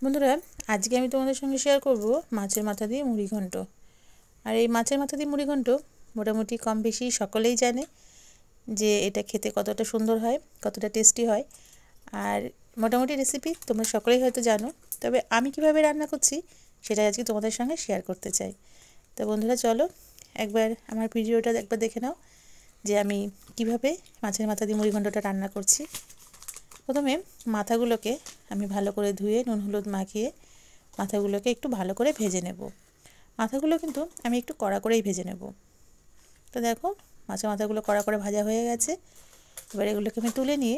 বন্ধুরা, আজকে আমি তোমাদের সঙ্গে শেয়ার করব মাছের মাথা দিয়ে মুড়িঘণ্ট। আর এই মাছের মাথা দিয়ে মুড়িঘণ্ট মোটামুটি কম বেশি সকলেই জানে যে এটা খেতে কতটা সুন্দর হয়, কতটা টেস্টি হয়। আর মোটামুটি রেসিপি তোমরা সকলেই হয়তো জানো, তবে আমি কিভাবে রান্না করছি সেটাই আজকে তোমাদের সঙ্গে শেয়ার করতে চাই। তো বন্ধুরা, চলো একবার আমার ভিডিওটা একবার দেখে নাও যে আমি কিভাবে মাছের মাথা দিয়ে মুড়িঘণ্টটা রান্না করছি। প্রথমে মাথাগুলোকে আমি ভালো করে ধুয়ে নুন হলুদ মাখিয়ে মাথাগুলোকে একটু ভালো করে ভেজে নেব। মাথাগুলো কিন্তু আমি একটু কড়া করেই ভেজে নেব। তো দেখো, মাছের মাথাগুলো কড়া করে ভাজা হয়ে গেছে। এবার এগুলোকে আমি তুলে নিয়ে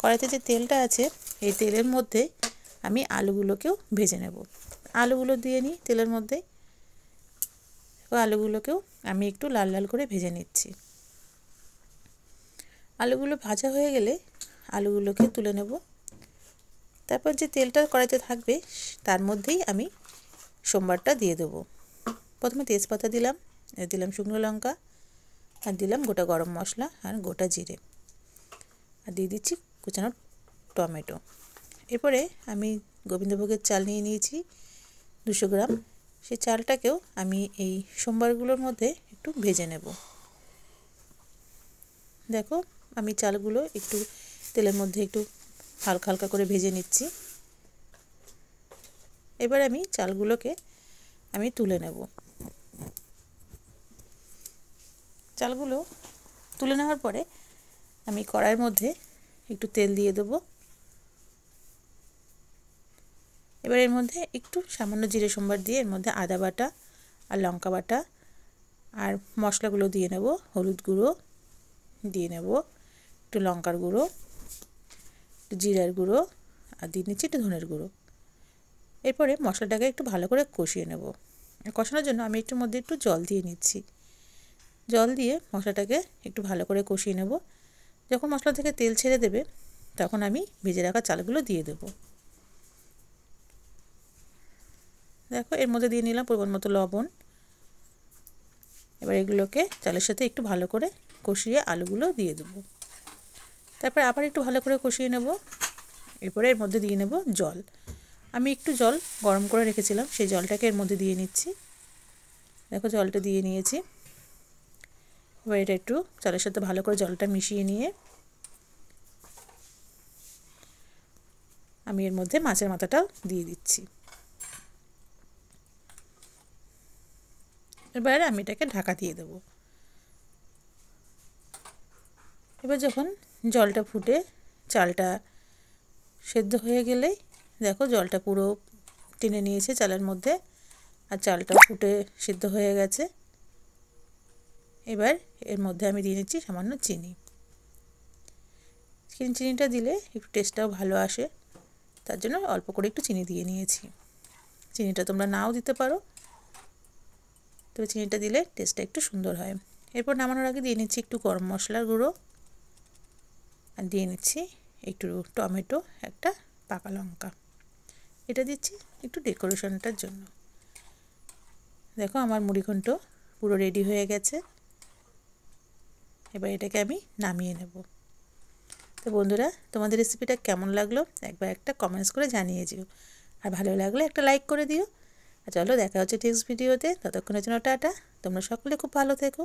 কড়াইতে যে তেলটা আছে এই তেলের মধ্যে আমি আলুগুলোকেও ভেজে নেব। আলুগুলো দিয়ে নিই তেলের মধ্যে। আলুগুলোকেও আমি একটু লাল লাল করে ভেজে নিচ্ছি। আলুগুলো ভাজা হয়ে গেলে আলুগুলোকে তুলে নেব। তারপর যে তেলটা কড়াইতে থাকবে তার মধ্যেই আমি সোমবারটা দিয়ে দেবো। প্রথমে তেজপাতা দিলাম, দিলাম শুকনো লঙ্কা, আর দিলাম গোটা গরম মশলা আর গোটা জিরে, আর দিয়ে দিচ্ছি কুচানো টমেটো। এরপরে আমি গোবিন্দভোগের চাল নিয়ে নিয়েছি 200 গ্রাম। সেই চালটাকেও আমি এই সোমবারগুলোর মধ্যে একটু ভেজে নেব। দেখো, আমি চালগুলো একটু তেলের মধ্যে একটু হালকা হালকা করে ভেজে নিচ্ছি। এবার আমি চালগুলোকে আমি তুলে নেব। চালগুলো তুলে নেওয়ার পরে আমি কড়াইয়ের মধ্যে একটু তেল দিয়ে দেব। এবার এর মধ্যে একটু সামান্য জিরে সোমবার দিয়ে এর মধ্যে আদা বাটা আর লঙ্কা বাটা আর মশলাগুলো দিয়ে নেব। হলুদ গুঁড়ো দিয়ে নেব, একটু লঙ্কার গুঁড়ো, একটু জিরার গুঁড়ো, আর দিয়ে নিচ্ছি একটু ধনের গুঁড়ো। এরপরে মশলাটাকে একটু ভালো করে কষিয়ে নেব। কষানোর জন্য আমি একটু মধ্যে একটু জল দিয়ে নিচ্ছি। জল দিয়ে মশলাটাকে একটু ভালো করে কষিয়ে নেব। যখন মশলা থেকে তেল ছেড়ে দেবে তখন আমি ভেজে রাখা চালগুলো দিয়ে দেব। দেখো, এর মধ্যে দিয়ে নিলাম পরিমাণ মতো লবণ। এবার এগুলোকে চালের সাথে একটু ভালো করে কষিয়ে আলুগুলো দিয়ে দেব। তারপর আবার একটু ভালো করে কষিয়ে নেব। এরপরে এর মধ্যে দিয়ে নেব জল। আমি একটু জল গরম করে রেখেছিলাম, সেই জলটাকে এর মধ্যে দিয়ে নিচ্ছি। দেখো, জলটা দিয়ে নিয়েছি। এবার এটা একটু চালের সাথে ভালো করে জলটা মিশিয়ে নিয়ে আমি এর মধ্যে মাছের মাথাটাও দিয়ে দিচ্ছি। এবার আমি এটাকে ঢাকা দিয়ে দেব। এবার যখন জলটা ফুটে চালটা সেদ্ধ হয়ে গেলেই দেখো জলটা পুরো টেনে নিয়েছে চালের মধ্যে, আর চালটা ফুটে সিদ্ধ হয়ে গেছে। এবার এর মধ্যে আমি দিয়ে নিচ্ছি সামান্য চিনি। চিনিটা দিলে একটু টেস্টটাও ভালো আসে, তার জন্য অল্প করে একটু চিনি দিয়ে নিয়েছি। চিনিটা তোমরা নাও দিতে পারো, তবে চিনিটা দিলে টেস্টটা একটু সুন্দর হয়। এরপর নামানোর আগে দিয়ে নিচ্ছি একটু গরম মশলার গুঁড়ো, আর দিয়ে নিচ্ছি একটু টমেটো, একটা পাকা লঙ্কা। এটা দিচ্ছি একটু ডেকোরেশনটার জন্য। দেখো, আমার মুড়িঘণ্ট পুরো রেডি হয়ে গেছে। এবার এটাকে আমি নামিয়ে নেব। তো বন্ধুরা, তোমাদের রেসিপিটা কেমন লাগলো একবার একটা কমেন্টস করে জানিয়ে দিও, আর ভালো লাগলে একটা লাইক করে দিও। আর চলো, দেখা হচ্ছে নেক্সট ভিডিওতে। ততক্ষণের জন্য টাটা। তোমরা সকলে খুব ভালো থেকো।